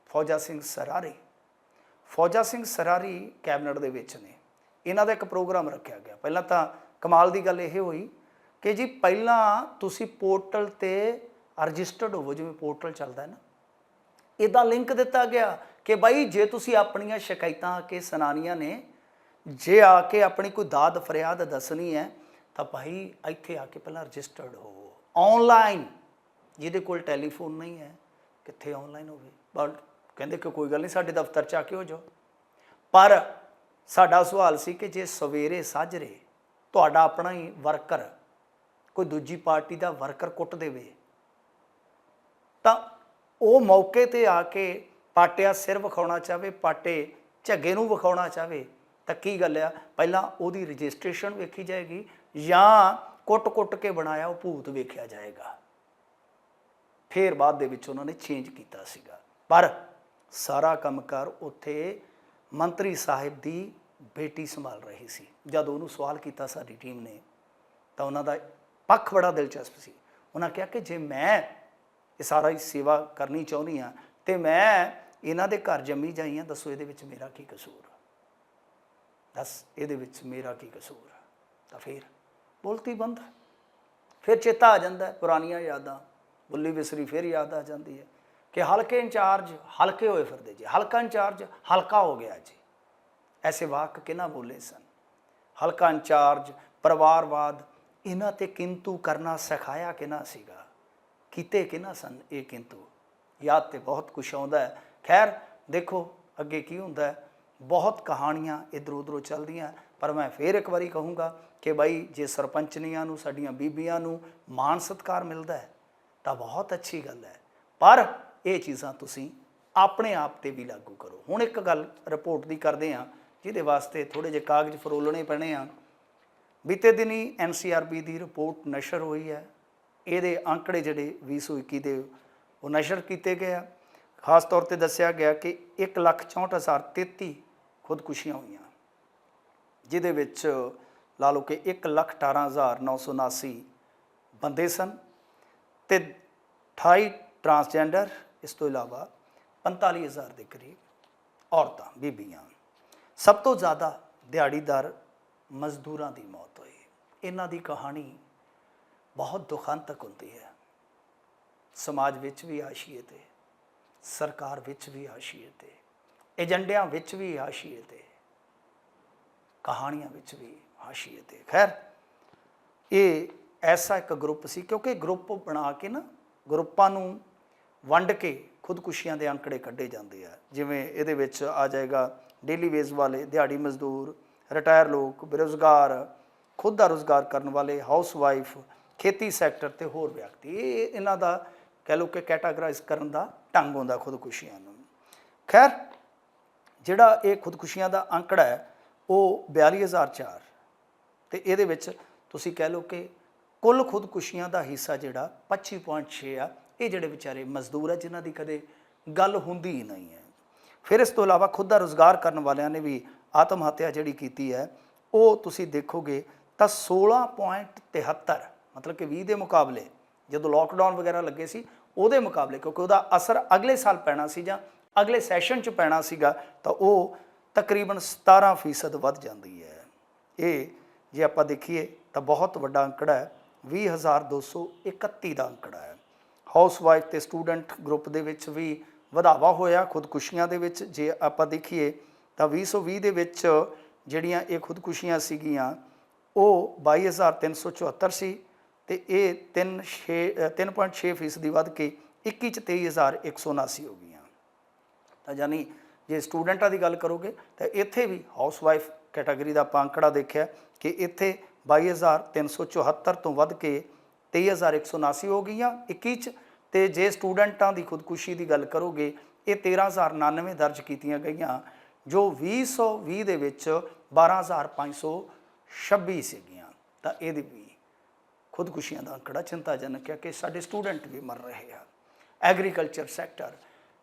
ਫੌਜਾ ਸਿੰਘ ਸਰਾਰੀ, ਫੌਜਾ ਸਿੰਘ ਸਰਾਰੀ ਕੈਬਨਿਟ ਦੇ ਵਿੱਚ ਨੇ, ਇਹਨਾਂ ਦਾ ਇੱਕ ਪ੍ਰੋਗਰਾਮ ਰੱਖਿਆ ਗਿਆ। ਪਹਿਲਾਂ ਤਾਂ ਕਮਾਲ ਦੀ ਗੱਲ ਇਹ ਹੋਈ ਕਿ ਜੀ ਪਹਿਲਾਂ ਤੁਸੀਂ ਪੋਰਟਲ 'ਤੇ ਰਜਿਸਟਰਡ ਹੋਵੋ, ਜਿਵੇਂ ਪੋਰਟਲ ਚੱਲਦਾ ਨਾ, ਇਹਦਾ ਲਿੰਕ ਦਿੱਤਾ ਗਿਆ ਕਿ ਬਾਈ ਜੇ ਤੁਸੀਂ ਆਪਣੀਆਂ ਸ਼ਿਕਾਇਤਾਂ ਆ ਕੇ ਸੁਣਾਉਣੀਆਂ ਨੇ, ਜੇ ਆ ਕੇ ਆਪਣੀ ਕੋਈ ਦਾਦ ਫਰਿਆਦ ਦੱਸਣੀ ਹੈ ਤਾਂ ਭਾਈ ਇੱਥੇ ਆ ਕੇ ਪਹਿਲਾਂ ਰਜਿਸਟਰਡ ਹੋਵੋ ਔਨਲਾਈਨ। ਜਿਹਦੇ ਕੋਲ ਟੈਲੀਫੋਨ ਨਹੀਂ ਹੈ ਕਿੱਥੇ ਔਨਲਾਈਨ ਹੋਵੇ? ਬਟ ਕਹਿੰਦੇ ਕਿ ਕੋਈ ਗੱਲ ਨਹੀਂ, ਸਾਡੇ ਦਫ਼ਤਰ 'ਚ ਆ ਕੇ ਹੋ ਜਾਓ। ਪਰ ਸਾਡਾ ਸਵਾਲ ਸੀ ਕਿ ਜੇ ਸਵੇਰੇ ਸਾਜਰੇ ਤੁਹਾਡਾ ਆਪਣਾ ਹੀ ਵਰਕਰ ਕੋਈ ਦੂਜੀ ਪਾਰਟੀ ਦਾ ਵਰਕਰ ਕੁੱਟ ਦੇਵੇ ਤਾਂ ਉਹ ਮੌਕੇ 'ਤੇ ਆ ਕੇ ਪਾਟਿਆ ਸਿਰ ਵਿਖਾਉਣਾ ਚਾਹਵੇ, ਪਾਟੇ ਝੱਗੇ ਨੂੰ ਵਿਖਾਉਣਾ ਚਾਹਵੇ ਤਾਂ ਕੀ ਗੱਲ ਆ, ਪਹਿਲਾਂ ਉਹਦੀ ਰਜਿਸਟ੍ਰੇਸ਼ਨ ਵੇਖੀ ਜਾਏਗੀ ਜਾਂ ਕੁੱਟ-ਕੁੱਟ ਕੇ ਬਣਾਇਆ ਉਹ ਭੂਤ ਵੇਖਿਆ ਜਾਏਗਾ। ਫਿਰ ਬਾਅਦ ਦੇ ਵਿੱਚ ਉਹਨਾਂ ਨੇ ਚੇਂਜ ਕੀਤਾ ਸੀਗਾ। ਪਰ ਸਾਰਾ ਕੰਮਕਾਰ ਉੱਥੇ ਮੰਤਰੀ ਸਾਹਿਬ ਦੀ ਬੇਟੀ ਸੰਭਾਲ ਰਹੀ ਸੀ। ਜਦ ਉਹਨੂੰ ਸਵਾਲ ਕੀਤਾ ਸਾਡੀ ਟੀਮ ਨੇ ਤਾਂ ਉਹਨਾਂ ਦਾ ਪੱਖ ਬੜਾ ਦਿਲਚਸਪ ਸੀ। ਉਹਨਾਂ ਕਿਹਾ ਕਿ ਜੇ ਮੈਂ ਇਹ ਸਾਰਾ ਹੀ ਸੇਵਾ ਕਰਨੀ ਚਾਹੁੰਦੀ ਹਾਂ ਅਤੇ ਮੈਂ ਇਹਨਾਂ ਦੇ ਘਰ ਜੰਮੀ ਜਾਈ ਹਾਂ, ਦੱਸੋ ਇਹਦੇ ਵਿੱਚ ਮੇਰਾ ਕੀ ਕਸੂਰ? ਦੱਸ ਇਹਦੇ ਵਿੱਚ ਮੇਰਾ ਕੀ ਕਸੂਰ? ਤਾਂ ਫਿਰ ਬੋਲਤੀ ਬੰਦ, ਫਿਰ ਚੇਤਾ ਆ ਜਾਂਦਾ ਪੁਰਾਣੀਆਂ ਯਾਦਾਂ, ਬੁੱਲੀ ਵਿਸਰੀ ਫਿਰ ਯਾਦ ਆ ਜਾਂਦੀ ਹੈ ਕਿ ਹਲਕੇ ਇੰਚਾਰਜ ਹਲਕੇ ਹੋਏ ਫਿਰਦੇ ਜੀ, ਹਲਕਾ ਇੰਚਾਰਜ ਹਲਕਾ ਹੋ ਗਿਆ ਜੀ। ਐਸੇ ਵਾਕ ਕਿਹਨਾਂ ਬੋਲੇ ਸਨ? ਹਲਕਾ ਇੰਚਾਰਜ, ਪਰਿਵਾਰਵਾਦ, ਇਹਨਾਂ 'ਤੇ ਕਿੰਤੂ ਕਰਨਾ ਸਿਖਾਇਆ ਕਿਹਨਾਂ ਸੀਗਾ? ਕੀਤੇ ਕਿਹਨਾਂ ਸਨ ਇਹ ਕਿੰਤੂ? ਯਾਦ ਤੇ ਬਹੁਤ ਕੁਛ ਆਉਂਦਾ ਹੈ। ਖੈਰ ਦੇਖੋ ਅੱਗੇ ਕੀ ਹੁੰਦਾ ਹੈ, ਬਹੁਤ ਕਹਾਣੀਆਂ ਇੱਧਰ ਉੱਧਰੋਂ ਚੱਲਦੀਆਂ, ਪਰ ਮੈਂ ਫਿਰ ਇੱਕ ਵਾਰੀ ਕਹੂੰਗਾ ਕਿ ਬਾਈ ਜੇ ਸਰਪੰਚਨੀਆਂ ਨੂੰ, ਸਾਡੀਆਂ ਬੀਬੀਆਂ ਨੂੰ ਮਾਣ ਸਤਿਕਾਰ ਮਿਲਦਾ ਹੈ ਤਾਂ ਬਹੁਤ ਅੱਛੀ ਗੱਲ ਹੈ, ਪਰ ਇਹ ਚੀਜ਼ਾਂ ਤੁਸੀਂ ਆਪਣੇ ਆਪ 'ਤੇ ਵੀ ਲਾਗੂ ਕਰੋ। ਹੁਣ ਇੱਕ ਗੱਲ ਰਿਪੋਰਟ ਦੀ ਕਰਦੇ ਹਾਂ, ਜਿਹਦੇ ਵਾਸਤੇ ਥੋੜ੍ਹੇ ਜਿਹੇ ਕਾਗਜ਼ ਫਰੋਲਣੇ ਪੈਣੇ ਆ। ਬੀਤੇ ਦਿਨੀ NCRB ਦੀ ਰਿਪੋਰਟ ਨਸ਼ਰ ਹੋਈ ਹੈ। ਇਹਦੇ ਅੰਕੜੇ ਜਿਹੜੇ 2021 ਦੇ ਉਹ ਨਸ਼ਰ ਕੀਤੇ ਗਏ ਆ। ਖਾਸ ਤੌਰ 'ਤੇ ਦੱਸਿਆ ਗਿਆ ਕਿ 1,64,033 ਖੁਦਕੁਸ਼ੀਆਂ ਹੋਈਆਂ, ਜਿਹਦੇ ਵਿੱਚ ਲਾ ਲਓ ਕਿ 1,18,979 ਬੰਦੇ ਸਨ ਅਤੇ 28 ਟਰਾਂਸਜੈਂਡਰ, ਇਸ ਤੋਂ ਇਲਾਵਾ 45,000 ਦੇ ਕਰੀਬ ਔਰਤਾਂ, ਬੀਬੀਆਂ। ਸਭ ਤੋਂ ਜ਼ਿਆਦਾ ਦਿਹਾੜੀਦਾਰ ਮਜ਼ਦੂਰਾਂ ਦੀ ਮੌਤ ਹੋਈ। ਇਹਨਾਂ ਦੀ ਕਹਾਣੀ ਬਹੁਤ ਦੁਖਾਂਤਕ ਹੁੰਦੀ ਹੈ। ਸਮਾਜ ਵਿੱਚ ਵੀ ਹਾਸ਼ੀਏ 'ਤੇ, ਸਰਕਾਰ ਵਿੱਚ ਵੀ ਹਾਸ਼ੀਏ 'ਤੇ, ਏਜੰਡਿਆਂ ਵਿੱਚ ਵੀ ਹਾਸ਼ੀਏ 'ਤੇ, ਕਹਾਣੀਆਂ ਵਿੱਚ ਵੀ ਹਾਸ਼ੀਏ 'ਤੇ। ਖੈਰ ਇਹ ਐਸਾ ਇੱਕ ਗਰੁੱਪ ਸੀ, ਕਿਉਂਕਿ ਗਰੁੱਪ ਬਣਾ ਕੇ ਨਾ, ਗਰੁੱਪਾਂ ਨੂੰ ਵੰਡ ਕੇ ਖੁਦਕੁਸ਼ੀਆਂ ਦੇ ਅੰਕੜੇ ਕੱਢੇ ਜਾਂਦੇ ਆ। ਜਿਵੇਂ ਇਹਦੇ ਵਿੱਚ ਆ ਜਾਏਗਾ ਡੇਲੀ ਵੇਜ ਵਾਲੇ, ਦਿਹਾੜੀ ਮਜ਼ਦੂਰ, ਰਿਟਾਇਰ ਲੋਕ, ਬੇਰੁਜ਼ਗਾਰ, ਖੁਦ ਦਾ ਰੁਜ਼ਗਾਰ ਕਰਨ ਵਾਲੇ, ਹਾਊਸ ਵਾਈਫ, ਖੇਤੀ ਸੈਕਟਰ ਤੇ ਹੋਰ ਵਿਅਕਤੀ। ਇਹ ਇਹਨਾਂ ਦਾ ਕਹਿ ਲਓ ਕਿ ਕੈਟਾਗਰਾਈਜ਼ ਕਰਨ ਦਾ ਢੰਗ ਹੁੰਦਾ ਖੁਦਕੁਸ਼ੀਆਂ ਨੂੰ। ਖੈਰ, ਜਿਹੜਾ ਇਹ ਖੁਦਕੁਸ਼ੀਆਂ ਦਾ ਅੰਕੜਾ ਹੈ ਉਹ 42,004 ਤੇ ਇਹਦੇ ਵਿੱਚ ਤੁਸੀਂ ਕਹਿ ਲਓ ਕਿ ਕੁੱਲ ਖੁਦਕੁਸ਼ੀਆਂ ਦਾ ਹਿੱਸਾ ਜਿਹੜਾ 25.6 ਆ, ਇਹ ਜਿਹੜੇ ਵਿਚਾਰੇ ਮਜ਼ਦੂਰ ਆ ਜਿਨ੍ਹਾਂ ਦੀ ਕਦੇ ਗੱਲ ਹੁੰਦੀ ਹੀ ਨਹੀਂ ਹੈ। ਫਿਰ ਇਸ ਤੋਂ ਇਲਾਵਾ ਖੁਦ ਦਾ ਰੁਜ਼ਗਾਰ ਕਰਨ ਵਾਲਿਆਂ ਨੇ ਵੀ ਆਤਮ ਹੱਤਿਆ ਜਿਹੜੀ ਕੀਤੀ ਹੈ ਉਹ ਤੁਸੀਂ ਦੇਖੋਗੇ ਤਾਂ 16.73, ਮਤਲਬ ਕਿ 20 ਦੇ ਮੁਕਾਬਲੇ, ਜਦੋਂ ਲੋਕਡਾਊਨ ਵਗੈਰਾ ਲੱਗੇ ਸੀ ਉਹਦੇ ਮੁਕਾਬਲੇ, ਕਿਉਂਕਿ ਉਹਦਾ ਅਸਰ ਅਗਲੇ ਸਾਲ ਪੈਣਾ ਸੀ ਜਾਂ ਅਗਲੇ ਸੈਸ਼ਨ 'ਚ ਪੈਣਾ ਸੀਗਾ, ਤਾਂ ਉਹ ਤਕਰੀਬਨ 17% ਵੱਧ ਜਾਂਦੀ ਹੈ। ਇਹ ਜੇ ਆਪਾਂ ਦੇਖੀਏ ਤਾਂ ਬਹੁਤ ਵੱਡਾ ਅੰਕੜਾ ਹੈ, 20,231 ਦਾ ਅੰਕੜਾ ਹੈ। ਹਾਊਸ ਵਾਈਫ ਤੇ ਸਟੂਡੈਂਟ ਗਰੁੱਪ ਦੇ ਵਿੱਚ ਵੀ ਵਧਾਵਾ ਹੋਇਆ ਖੁਦਕੁਸ਼ੀਆਂ ਦੇ ਵਿੱਚ। ਜੇ ਆਪਾਂ ਦੇਖੀਏ ਤਾਂ 2020 ਦੇ ਵਿੱਚ ਜਿਹੜੀਆਂ ਇਹ ਖੁਦਕੁਸ਼ੀਆਂ ਸੀਗੀਆਂ ਉਹ 22,374 ਸੀ ਤੇ ਇਹ 3.6% ਵੱਧ ਕੇ 21 'ਚ 23,179 ਹੋ ਗਈਆਂ। ਤਾਂ ਯਾਨੀ ਜੇ ਸਟੂਡੈਂਟਾਂ ਦੀ ਗੱਲ ਕਰੋਗੇ ਤਾਂ ਇੱਥੇ ਵੀ ਹਾਊਸ ਵਾਈਫ ਕੈਟਾਗਰੀ ਦਾ ਆਪਾਂ ਅੰਕੜਾ ਦੇਖਿਆ ਕਿ ਇੱਥੇ 22,374 ਤੋਂ ਵੱਧ ਕੇ 23,179 ਹੋ ਗਈਆਂ 21 'ਚ। ਤੇ ਜੇ ਸਟੂਡੈਂਟਾਂ ਦੀ ਖੁਦਕੁਸ਼ੀ ਦੀ ਗੱਲ ਕਰੋਗੇ ਇਹ 13,099 ਦਰਜ ਕੀਤੀਆਂ ਗਈਆਂ, ਜੋ 2020 ਦੇ ਵਿੱਚ 12,526 ਸੀਗੀਆਂ। ਤਾਂ ਇਹਦੀ ਵੀ ਖੁਦਕੁਸ਼ੀਆਂ ਦਾ ਅੰਕੜਾ ਚਿੰਤਾਜਨਕ ਹੈ ਕਿ ਸਾਡੇ ਸਟੂਡੈਂਟ ਵੀ ਮਰ ਰਹੇ ਆ। ਐਗਰੀਕਲਚਰ ਸੈਕਟਰ,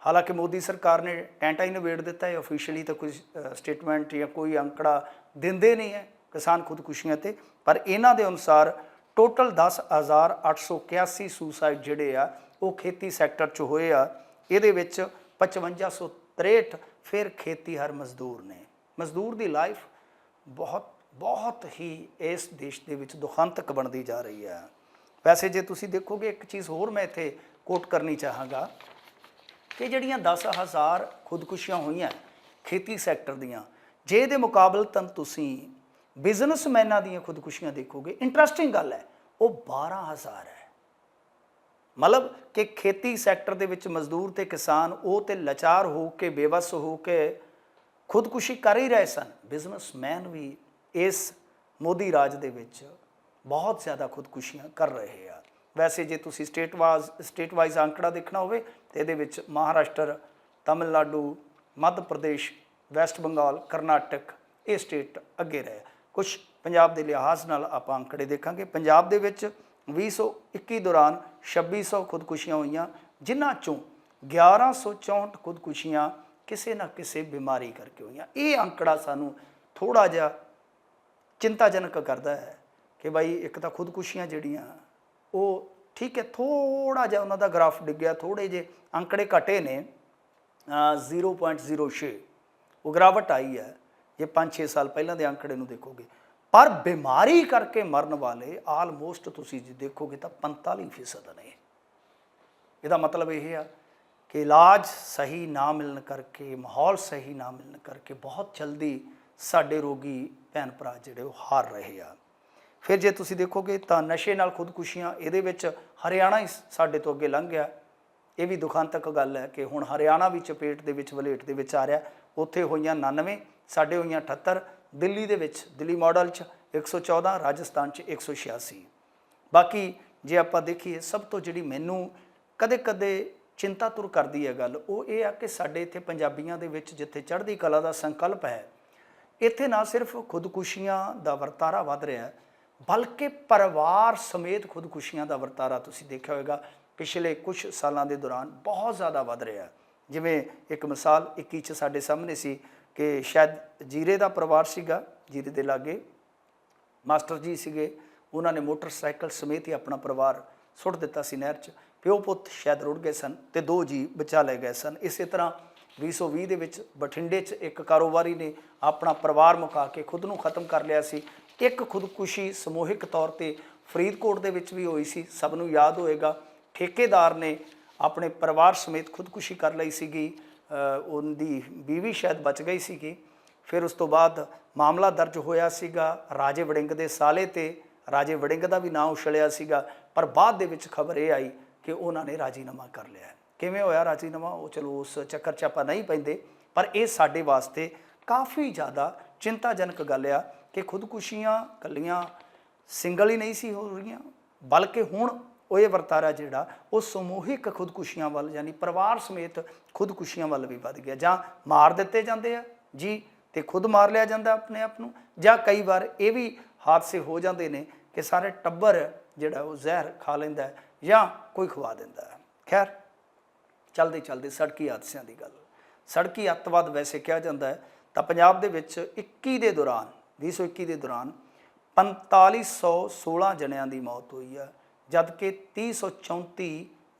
ਹਾਲਾਂਕਿ ਮੋਦੀ ਸਰਕਾਰ ਨੇ ਟੈਂਟਾ ਹੀ ਨਿਬੇੜ ਦਿੱਤਾ ਹੈ, ਆਫੀਸ਼ੀਅਲੀ ਤਾਂ ਕੋਈ ਸਟੇਟਮੈਂਟ ਜਾਂ ਕੋਈ ਅੰਕੜਾ ਦਿੰਦੇ ਨਹੀਂ ਹੈ ਕਿਸਾਨ ਖੁਦਕੁਸ਼ੀਆਂ 'ਤੇ, ਪਰ ਇਹਨਾਂ ਦੇ ਅਨੁਸਾਰ ਟੋਟਲ 10,881 ਸੁਸਾਈਡ ਜਿਹੜੇ ਆ ਉਹ ਖੇਤੀ ਸੈਕਟਰ 'ਚ ਹੋਏ ਆ। ਇਹਦੇ ਵਿੱਚ 5563 ਫਿਰ ਖੇਤੀਹਰ ਮਜ਼ਦੂਰ ਨੇ। ਮਜ਼ਦੂਰ ਦੀ ਲਾਈਫ ਬਹੁਤ ਹੀ ਇਸ ਦੇਸ਼ ਦੇ ਵਿੱਚ ਦੁਖਾਂਤਕ ਬਣਦੀ ਜਾ ਰਹੀ ਹੈ। ਵੈਸੇ ਜੇ ਤੁਸੀਂ ਦੇਖੋਗੇ ਇੱਕ ਚੀਜ਼ ਹੋਰ ਮੈਂ ਇੱਥੇ ਕੋਟ ਕਰਨੀ ਚਾਹਾਂਗਾ ਕਿ ਜਿਹੜੀਆਂ 10,000 ਖੁਦਕੁਸ਼ੀਆਂ ਹੋਈਆਂ ਖੇਤੀ ਸੈਕਟਰ ਦੀਆਂ, ਜੇ ਇਹਦੇ ਮੁਕਾਬਲਤਨ ਤੁਸੀਂ ਬਿਜ਼ਨਸਮੈਨਾਂ ਦੀਆਂ ਖੁਦਕੁਸ਼ੀਆਂ ਦੇਖੋਗੇ, ਇੰਟਰਸਟਿੰਗ ਗੱਲ ਹੈ, ਉਹ 12,000 ਹੈ। ਮਤਲਬ ਕਿ ਖੇਤੀ ਸੈਕਟਰ ਦੇ ਵਿੱਚ ਮਜ਼ਦੂਰ ਤੇ ਕਿਸਾਨ ਉਹ ਤੇ ਲਾਚਾਰ ਹੋ ਕੇ, ਬੇਵੱਸ ਹੋ ਕੇ ਖੁਦਕੁਸ਼ੀ ਕਰ ਹੀ ਰਹੇ ਸਨ। ਬਿਜ਼ਨਸਮੈਨ ਵੀ ਇਸ ਮੋਦੀ ਰਾਜ ਦੇ ਵਿੱਚ ਬਹੁਤ ਜ਼ਿਆਦਾ ਖੁਦਕੁਸ਼ੀਆਂ ਕਰ ਰਹੇ ਆ। ਵੈਸੇ ਜੇ ਤੁਸੀਂ ਸਟੇਟ ਵਾਈਜ਼ ਅੰਕੜਾ ਦੇਖਣਾ ਹੋਵੇ ਤਾਂ ਇਹਦੇ ਵਿੱਚ ਮਹਾਰਾਸ਼ਟਰ, ਤਮਿਲਨਾਡੂ, ਮੱਧ ਪ੍ਰਦੇਸ਼, ਵੈਸਟ ਬੰਗਾਲ, ਕਰਨਾਟਕ ਇਹ ਸਟੇਟ ਅੱਗੇ ਰਹੇ। ਕੁਛ ਪੰਜਾਬ ਦੇ ਲਿਹਾਜ਼ ਨਾਲ ਆਪਾਂ ਅੰਕੜੇ ਦੇਖਾਂਗੇ। ਪੰਜਾਬ ਦੇ ਵਿੱਚ 2021 ਦੌਰਾਨ 2600 ਖੁਦਕੁਸ਼ੀਆਂ ਹੋਈਆਂ, ਜਿਨ੍ਹਾਂ 'ਚੋਂ 1164 ਖੁਦਕੁਸ਼ੀਆਂ ਕਿਸੇ ਨਾ ਕਿਸੇ ਬਿਮਾਰੀ ਕਰਕੇ ਹੋਈਆਂ। ਇਹ ਅੰਕੜਾ ਸਾਨੂੰ ਥੋੜ੍ਹਾ ਜਿਹਾ ਚਿੰਤਾਜਨਕ ਕਰਦਾ ਹੈ ਕਿ ਬਾਈ ਇੱਕ ਤਾਂ ਖੁਦਕੁਸ਼ੀਆਂ ਜਿਹੜੀਆਂ ਉਹ ਠੀਕ ਹੈ, ਥੋੜ੍ਹਾ ਜਿਹਾ ਉਹਨਾਂ ਦਾ ਗ੍ਰਾਫ ਡਿੱਗਿਆ, ਥੋੜ੍ਹੇ ਜਿਹੇ ਅੰਕੜੇ ਘਟੇ ਨੇ, 0.06 ਉਹ ਗਿਰਾਵਟ ਆਈ ਹੈ ਜੇ 5-6 ਸਾਲ ਪਹਿਲਾਂ ਦੇ ਅੰਕੜੇ ਨੂੰ ਦੇਖੋਗੇ। ਪਰ ਬਿਮਾਰੀ ਕਰਕੇ ਮਰਨ ਵਾਲੇ ਆਲਮੋਸਟ ਤੁਸੀਂ ਜੇ ਦੇਖੋਗੇ ਤਾਂ 45% ਨੇ। ਇਹਦਾ ਮਤਲਬ ਇਹ ਆ ਕਿ ਇਲਾਜ ਸਹੀ ਨਾ ਮਿਲਣ ਕਰਕੇ, ਮਾਹੌਲ ਸਹੀ ਨਾ ਮਿਲਣ ਕਰਕੇ ਬਹੁਤ ਜਲਦੀ ਸਾਡੇ ਰੋਗੀ ਭੈਣ ਭਰਾ ਜਿਹੜੇ ਉਹ ਹਾਰ ਰਹੇ ਆ। ਫਿਰ ਜੇ ਤੁਸੀਂ ਦੇਖੋਗੇ ਤਾਂ ਨਸ਼ੇ ਨਾਲ ਖੁਦਕੁਸ਼ੀਆਂ, ਇਹਦੇ ਵਿੱਚ ਹਰਿਆਣਾ ਹੀ ਸਾਡੇ ਤੋਂ ਅੱਗੇ ਲੰਘ ਗਿਆ। ਇਹ ਵੀ ਦੁਖਾਂਤਕ ਗੱਲ ਹੈ ਕਿ ਹੁਣ ਹਰਿਆਣਾ ਵੀ ਚਪੇਟ ਦੇ ਵਿੱਚ, ਵਲੇਟ ਦੇ ਵਿੱਚ ਆ ਰਿਹਾ। ਉੱਥੇ ਹੋਈਆਂ 99, ਸਾਡੇ ਹੋਈਆਂ 78, ਦਿੱਲੀ ਦੇ ਵਿੱਚ, ਦਿੱਲੀ ਮਾਡਲ 'ਚ 114, ਰਾਜਸਥਾਨ 'ਚ 186। ਬਾਕੀ ਜੇ ਆਪਾਂ ਦੇਖੀਏ, ਸਭ ਤੋਂ ਜਿਹੜੀ ਮੈਨੂੰ ਕਦੇ ਕਦੇ ਚਿੰਤਾ ਤੁਰ ਕਰਦੀ ਹੈ ਗੱਲ, ਉਹ ਇਹ ਆ ਕਿ ਸਾਡੇ ਇੱਥੇ ਪੰਜਾਬੀਆਂ ਦੇ ਵਿੱਚ ਜਿੱਥੇ ਚੜ੍ਹਦੀ ਕਲਾ ਦਾ ਸੰਕਲਪ ਹੈ, ਇੱਥੇ ਨਾ ਸਿਰਫ ਖੁਦਕੁਸ਼ੀਆਂ ਦਾ ਵਰਤਾਰਾ ਵੱਧ ਰਿਹਾ, ਬਲਕਿ ਪਰਿਵਾਰ ਸਮੇਤ ਖੁਦਕੁਸ਼ੀਆਂ ਦਾ ਵਰਤਾਰਾ ਤੁਸੀਂ ਦੇਖਿਆ ਹੋਵੇਗਾ ਪਿਛਲੇ ਕੁਝ ਸਾਲਾਂ ਦੇ ਦੌਰਾਨ ਬਹੁਤ ਜ਼ਿਆਦਾ ਵੱਧ ਰਿਹਾ। ਜਿਵੇਂ ਇੱਕ ਮਿਸਾਲ 21 'ਚ ਸਾਡੇ ਸਾਹਮਣੇ ਸੀ ਕਿ ਸ਼ਾਇਦ ਜੀਰੇ ਦਾ ਪਰਿਵਾਰ ਸੀਗਾ, ਜੀਰੇ ਦੇ ਲਾਗੇ ਮਾਸਟਰ ਜੀ ਸੀਗੇ, ਉਹਨਾਂ ਨੇ ਮੋਟਰਸਾਈਕਲ ਸਮੇਤ ਹੀ ਆਪਣਾ ਪਰਿਵਾਰ ਸੁੱਟ ਦਿੱਤਾ ਸੀ ਨਹਿਰ 'ਚ। ਪਿਓ ਪੁੱਤ ਸ਼ਾਇਦ ਰੁੜ ਗਏ ਸਨ ਤੇ 2 ਜੀ ਬਚਾ ਲਏ ਗਏ ਸਨ। ਇਸੇ ਤਰ੍ਹਾਂ 2020 ਦੇ ਵਿੱਚ ਬਠਿੰਡੇ 'ਚ ਇੱਕ ਕਾਰੋਬਾਰੀ ਨੇ ਆਪਣਾ ਪਰਿਵਾਰ ਮੁਕਾ ਕੇ ਖੁਦ ਨੂੰ ਖਤਮ ਕਰ ਲਿਆ ਸੀ। ਇੱਕ ਖੁਦਕੁਸ਼ੀ ਸਮੂਹਿਕ ਤੌਰ 'ਤੇ ਫਰੀਦਕੋਟ ਦੇ ਵਿੱਚ ਵੀ ਹੋਈ ਸੀ, ਸਭ ਨੂੰ ਯਾਦ ਹੋਏਗਾ। ਠੇਕੇਦਾਰ ਨੇ ਆਪਣੇ ਪਰਿਵਾਰ ਸਮੇਤ ਖੁਦਕੁਸ਼ੀ ਕਰ ਲਈ ਸੀਗੀ, ਉਹਦੀ ਬੀਵੀ ਸ਼ਾਇਦ ਬਚ ਗਈ ਸੀਗੀ। ਫਿਰ ਉਸ ਤੋਂ ਬਾਅਦ ਮਾਮਲਾ ਦਰਜ ਹੋਇਆ ਸੀਗਾ ਰਾਜੇ ਵੜਿੰਗ ਦੇ ਸਾਲੇ 'ਤੇ। ਰਾਜੇ ਵੜਿੰਗ ਦਾ ਵੀ ਨਾਂ ਉਛਲਿਆ ਸੀਗਾ, ਪਰ ਬਾਅਦ ਦੇ ਵਿੱਚ ਖਬਰ ਇਹ ਆਈ ਕਿ ਉਹਨਾਂ ਨੇ ਰਾਜੀਨਾਮਾ ਕਰ ਲਿਆ। ਕਿਵੇਂ ਹੋਇਆ ਰਾਜੀਨਾਮਾ, ਉਹ ਚਲੋ ਉਸ ਚੱਕਰ 'ਚ ਆਪਾਂ ਨਹੀਂ ਪੈਂਦੇ, ਪਰ ਇਹ ਸਾਡੇ ਵਾਸਤੇ ਕਾਫੀ ਜ਼ਿਆਦਾ ਚਿੰਤਾਜਨਕ ਗੱਲ ਆ ਕਿ ਖੁਦਕੁਸ਼ੀਆਂ ਇਕੱਲੀਆਂ ਸਿੰਗਲ ਹੀ ਨਹੀਂ ਸੀ ਹੋ ਰਹੀਆਂ, ਬਲਕਿ ਹੁਣ ਉਹ ਇਹ ਵਰਤਾਰਾ ਜਿਹੜਾ ਉਹ ਸਮੂਹਿਕ ਖੁਦਕੁਸ਼ੀਆਂ ਵੱਲ ਯਾਨੀ ਪਰਿਵਾਰ ਸਮੇਤ ਖੁਦਕੁਸ਼ੀਆਂ ਵੱਲ ਵੀ ਵੱਧ ਗਿਆ। ਜਾਂ ਮਾਰ ਦਿੱਤੇ ਜਾਂਦੇ ਆ ਜੀ ਤੇ ਖੁਦ ਮਾਰ ਲਿਆ ਜਾਂਦਾ ਆਪਣੇ ਆਪ ਨੂੰ, ਜਾਂ ਕਈ ਵਾਰ ਇਹ ਵੀ ਹਾਦਸੇ ਹੋ ਜਾਂਦੇ ਨੇ ਕਿ ਸਾਰੇ ਟੱਬਰ ਜਿਹੜਾ ਉਹ ਜ਼ਹਿਰ ਖਾ ਲੈਂਦਾ ਹੈ ਜਾਂ ਕੋਈ ਖਵਾ ਦਿੰਦਾ ਹੈ। ਖੈਰ ਚਲਦੇ ਚਲਦੇ ਸੜਕੀ ਹਾਦਸਿਆਂ ਦੀ ਗੱਲ, ਸੜਕੀ ਅੱਤਵਾਦ ਵੈਸੇ ਕਿਹਾ ਜਾਂਦਾ ਹੈ ਤਾਂ ਪੰਜਾਬ ਦੇ ਵਿੱਚ 2021 ਦੇ ਦੌਰਾਨ 4516 ਜਣਿਆਂ ਦੀ ਮੌਤ ਹੋਈ ਆ, ਜਦਕਿ 3034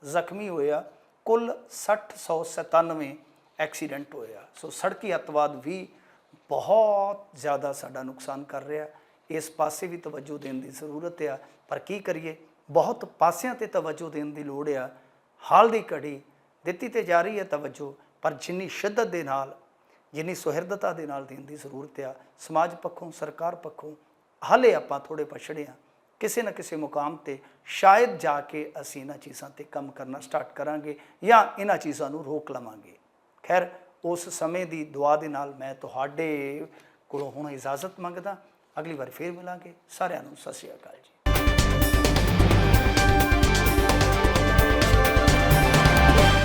ਜ਼ਖਮੀ ਹੋਏ ਆ, ਕੁੱਲ 6097 ਐਕਸੀਡੈਂਟ ਹੋਏ ਆ। ਸੋ ਸੜਕੀ ਅੱਤਵਾਦ ਵੀ ਬਹੁਤ ਜ਼ਿਆਦਾ ਸਾਡਾ ਨੁਕਸਾਨ ਕਰ ਰਿਹਾ, ਇਸ ਪਾਸੇ ਵੀ ਤਵੱਜੋ ਦੇਣ ਦੀ ਜ਼ਰੂਰਤ ਆ। ਪਰ ਕੀ ਕਰੀਏ, ਬਹੁਤ ਪਾਸਿਆਂ 'ਤੇ ਤਵੱਜੋ ਦੇਣ ਦੀ ਲੋੜ ਆ। ਹਾਲ ਦੀ ਘੜੀ ਦਿੱਤੀ ਤੇ ਜਾ ਰਹੀ ਹੈ ਤਵੱਜੋ, ਪਰ ਜਿੰਨੀ ਸ਼ਿੱਦਤ ਦੇ ਨਾਲ, ਜਿੰਨੀ ਸੁਹਿਰਦਤਾ ਦੇ ਨਾਲ ਦੇਣ ਦੀ ਜ਼ਰੂਰਤ ਆ। ਸਮਾਜ ਪੱਖੋਂ, ਸਰਕਾਰ ਪੱਖੋਂ ਹਾਲੇ ਆਪਾਂ ਥੋੜ੍ਹੇ ਪਛੜੇ ਹਾਂ। ਕਿਸੇ ਨਾ ਕਿਸੇ ਮੁਕਾਮ 'ਤੇ ਸ਼ਾਇਦ ਜਾ ਕੇ ਅਸੀਂ ਇਹਨਾਂ ਚੀਜ਼ਾਂ 'ਤੇ ਕੰਮ ਕਰਨਾ ਸਟਾਰਟ ਕਰਾਂਗੇ ਜਾਂ ਇਹਨਾਂ ਚੀਜ਼ਾਂ ਨੂੰ ਰੋਕ ਲਵਾਂਗੇ। ਖੈਰ ਉਸ ਸਮੇਂ ਦੀ ਦੁਆ ਦੇ ਨਾਲ ਮੈਂ ਤੁਹਾਡੇ ਕੋਲੋਂ ਹੁਣ ਇਜਾਜ਼ਤ ਮੰਗਦਾ। ਅਗਲੀ ਵਾਰ ਫੇਰ ਮਿਲਾਂਗੇ। ਸਾਰਿਆਂ ਨੂੰ ਸਤਿ ਸ਼੍ਰੀ ਅਕਾਲ ਜੀ।